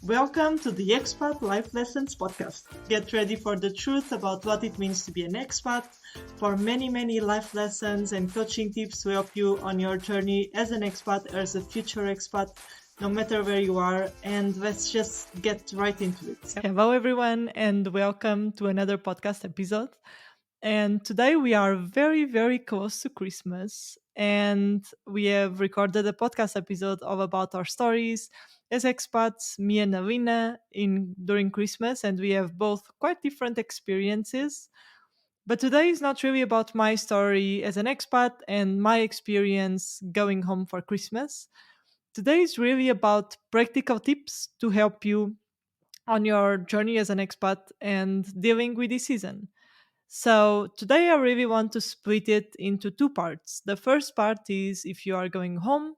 Welcome to the Expat Life Lessons podcast. Get ready for the truth about what it means to be an expat, for many life lessons and coaching tips to help you on your journey as an expat or as a future expat, no matter where you are. And let's just get right into it. Hello, everyone, and welcome to another podcast episode. And today we are very close to Christmas, and we have recorded a podcast episode all about our stories as expats, me and Alina, in during Christmas, and we have both quite different experiences. But today is not really about my story as an expat and my experience going home for Christmas. Today is really about practical tips to help you on your journey as an expat and dealing with this season. So today I really want to split it into two parts. The first part is if you are going home.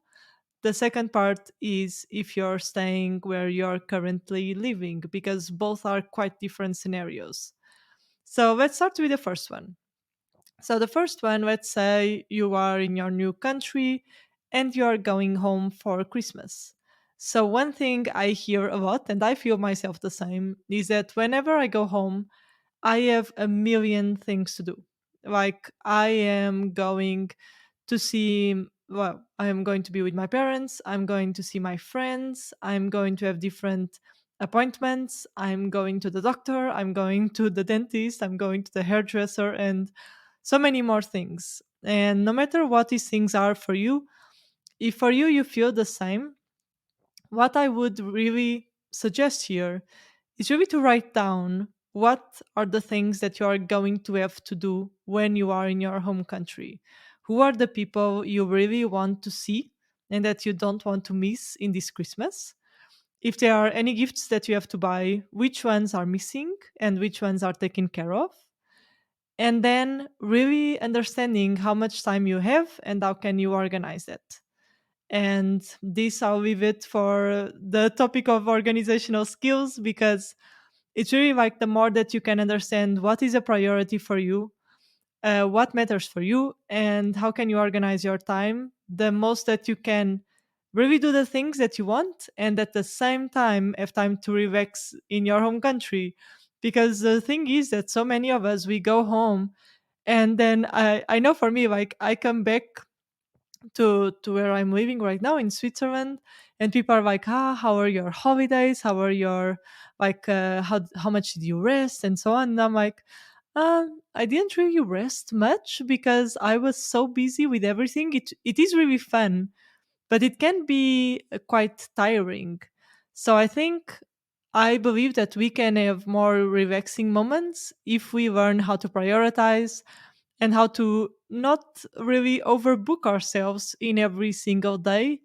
The second part is if you're staying where you're currently living, because both are quite different scenarios. So let's start with the first one. So the first one, let's say you are in your new country and you are going home for Christmas. So one thing I hear a lot, and I feel myself the same, is that whenever I go home, I have a million things to do. Like, I am going to see, well, I am going to be with my parents, I'm going to see my friends, I'm going to have different appointments, I'm going to the doctor, I'm going to the dentist, I'm going to the hairdresser, and so many more things. And no matter what these things are for you, if for you you feel the same, what I would really suggest here is really to write down what are the things that you are going to have to do when you are in your home country. Who are the people you really want to see and that you don't want to miss in this Christmas? If there are any gifts that you have to buy, which ones are missing and which ones are taken care of? And then really understanding how much time you have and how can you organize it. And this I'll leave it for the topic of organizational skills, because it's really like the more that you can understand what is a priority for you, what matters for you, and how can you organize your time, the most that you can really do the things that you want and at the same time have time to relax in your home country. Because the thing is that so many of us, we go home and then I know for me, like, I come back to where I'm living right now in Switzerland, and people are like, how are your holidays? How are your, like, how much did you rest and so on? And I'm like, I didn't really rest much because I was so busy with everything. It is really fun, but it can be quite tiring. So I believe that we can have more relaxing moments if we learn how to prioritize and how to not really overbook ourselves in every single day,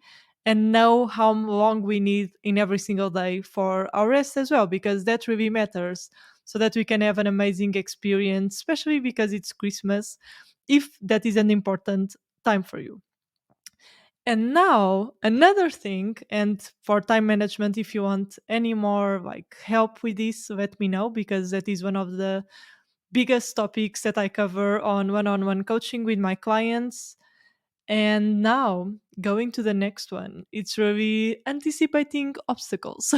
and know how long we need in every single day for our rest as well, because that really matters, so that we can have an amazing experience, especially because it's Christmas, if that is an important time for you. And now another thing, and for time management, if you want any more like help with this, let me know, because that is one of the biggest topics that I cover on one-on-one coaching with my clients. And now, going to the next one, it's really anticipating obstacles.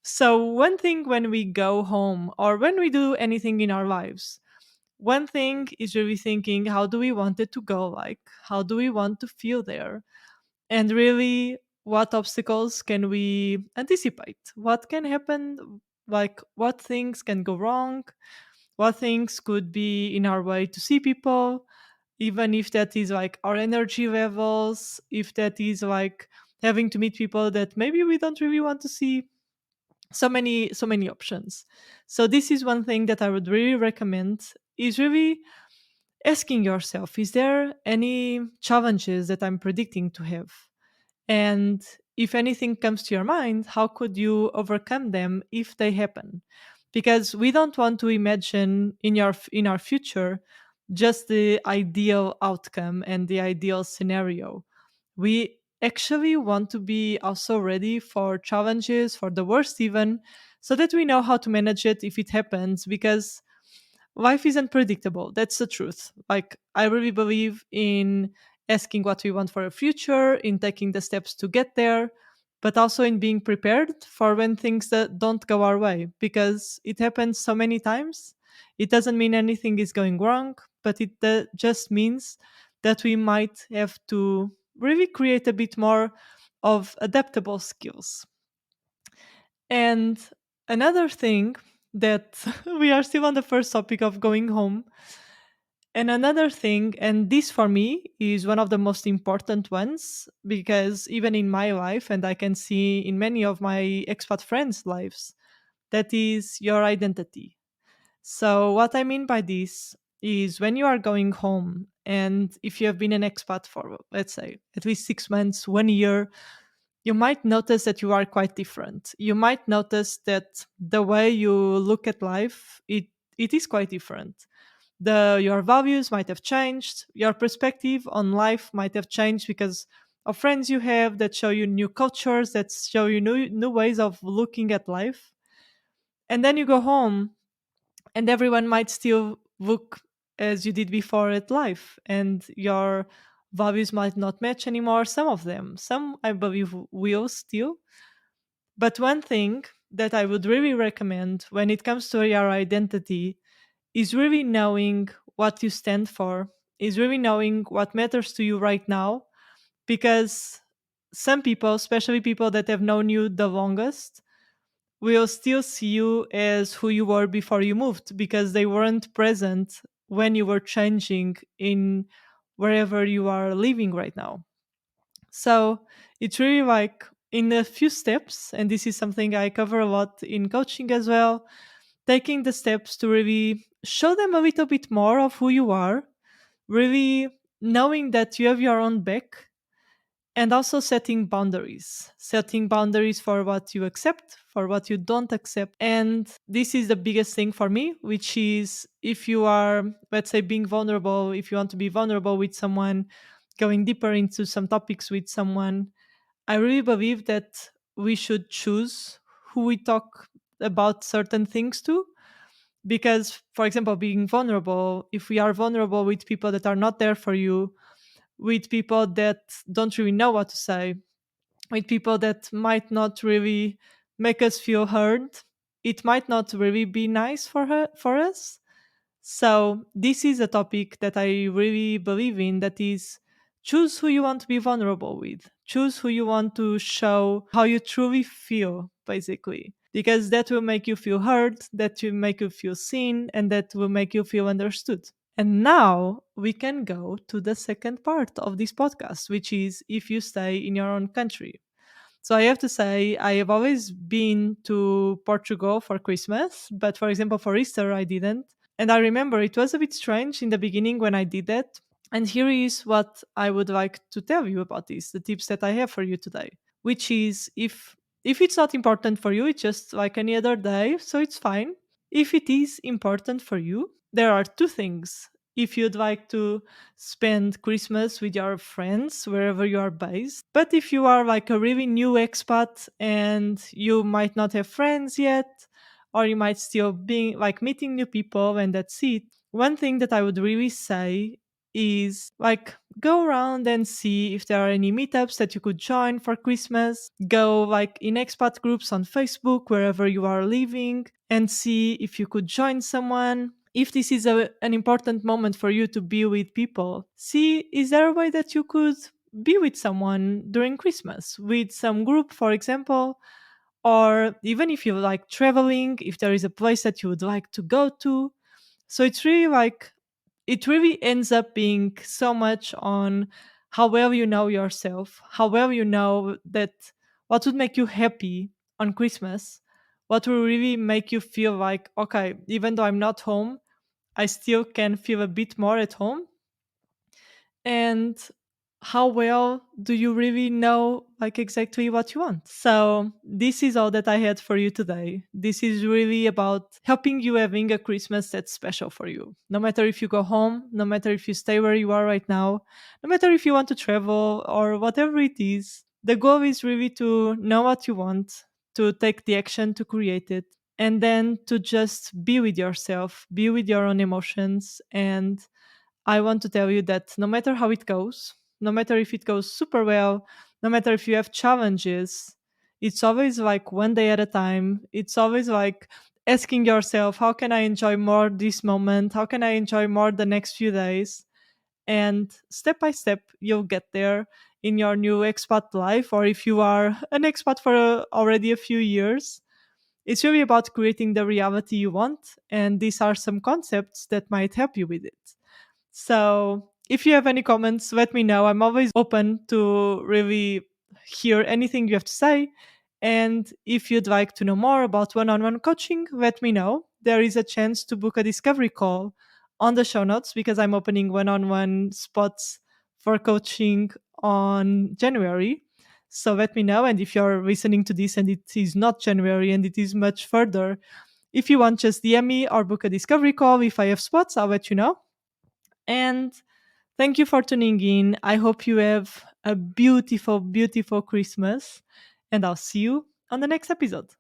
So, one thing when we go home or when we do anything in our lives, one thing is really thinking, how do we want it to go? Like, how do we want to feel there? And really, what obstacles can we anticipate? What can happen? Like, what things can go wrong? What things could be in our way to see people, even if that is like our energy levels, if that is like having to meet people that maybe we don't really want to see. So many options. So this is one thing that I would really recommend, is really asking yourself, is there any challenges that I'm predicting to have? And if anything comes to your mind, how could you overcome them if they happen? Because we don't want to imagine in our future just the ideal outcome and the ideal scenario. We actually want to be also ready for challenges, for the worst even, so that we know how to manage it if it happens, because life is unpredictable. That's the truth. Like, I really believe in asking what we want for a future, in taking the steps to get there. but also in being prepared for when things that don't go our way, because it happens so many times. It doesn't mean anything is going wrong, but it just means that we might have to really create a bit more of adaptable skills. And another thing that we are still on the first topic of going home. And another thing, and this for me is one of the most important ones, because even in my life, and I can see in many of my expat friends' lives, that is your identity. So, what I mean by this is when you are going home, and if you have been an expat for, let's say, at least 6 months, 1 year, you might notice that you are quite different. You might notice that the way you look at life, it is quite different. Your values might have changed, your perspective on life might have changed because of friends you have that show you new cultures, that show you new ways of looking at life. And then you go home and everyone might still look as you did before at life, and your values might not match anymore. Some of them, some I believe will still. But one thing that I would really recommend when it comes to your identity is really knowing what you stand for, is really knowing what matters to you right now. Because some people, especially people that have known you the longest, will still see you as who you were before you moved, because they weren't present when you were changing in wherever you are living right now. So it's really like in a few steps, and this is something I cover a lot in coaching as well, taking the steps to really show them a little bit more of who you are, really knowing that you have your own back, and also setting boundaries for what you accept, for what you don't accept. And this is the biggest thing for me, which is if you are, let's say, being vulnerable, if you want to be vulnerable with someone, going deeper into some topics with someone, I really believe that we should choose who we talk about certain things to. Because, for example, being vulnerable, if we are vulnerable with people that are not there for you, with people that don't really know what to say, with people that might not really make us feel heard, it might not really be nice for us. So this is a topic that I really believe in, that is, choose who you want to be vulnerable with. Choose who you want to show how you truly feel, basically. Because that will make you feel heard, that will make you feel seen, and that will make you feel understood. And now we can go to the second part of this podcast, which is if you stay in your own country. So I have to say, I have always been to Portugal for Christmas, but for example, for Easter, I didn't. And I remember it was a bit strange in the beginning when I did that. And here is what I would like to tell you about this, the tips that I have for you today, which is if it's not important for you, it's just like any other day, so it's fine. If it is important for you, there are two things. If you'd like to spend Christmas with your friends wherever you are based, but if you are like a really new expat and you might not have friends yet, or you might still be like meeting new people and that's it, one thing that I would really say is like go around and see if there are any meetups that you could join for Christmas. Go like in expat groups on Facebook wherever you are living and see if you could join someone. If this is an important moment for you to be with people, see, is there a way that you could be with someone during Christmas, with some group, for example? Or even if you like traveling, if there is a place that you would like to go to. So it's really like, it really ends up being so much on how well you know yourself, how well you know that what would make you happy on Christmas, what will really make you feel like, okay, even though I'm not home, I still can feel a bit more at home. And how well do you really know like exactly what you want? So this is all that I had for you today. This is really about helping you having a Christmas that's special for you. No matter if you go home, no matter if you stay where you are right now, no matter if you want to travel or whatever it is, the goal is really to know what you want, to take the action to create it, and then to just be with yourself, be with your own emotions. And I want to tell you that no matter how it goes, no matter if it goes super well, no matter if you have challenges, It's always like one day at a time. It's always like asking yourself, how can I enjoy more this moment? How can I enjoy more the next few days? And step by step, you'll get there in your new expat life. Or if you are an expat for already a few years, it's really about creating the reality you want. And these are some concepts that might help you with it. So if you have any comments, let me know. I'm always open to really hear anything you have to say. And if you'd like to know more about one on one coaching, let me know. There is a chance to book a discovery call on the show notes because I'm opening one on one spots for coaching on January. So let me know. And if you're listening to this and it is not January and it is much further, if you want, just DM me or book a discovery call. If I have spots, I'll let you know. And thank you for tuning in. I hope you have a beautiful, beautiful Christmas. And I'll see you on the next episode.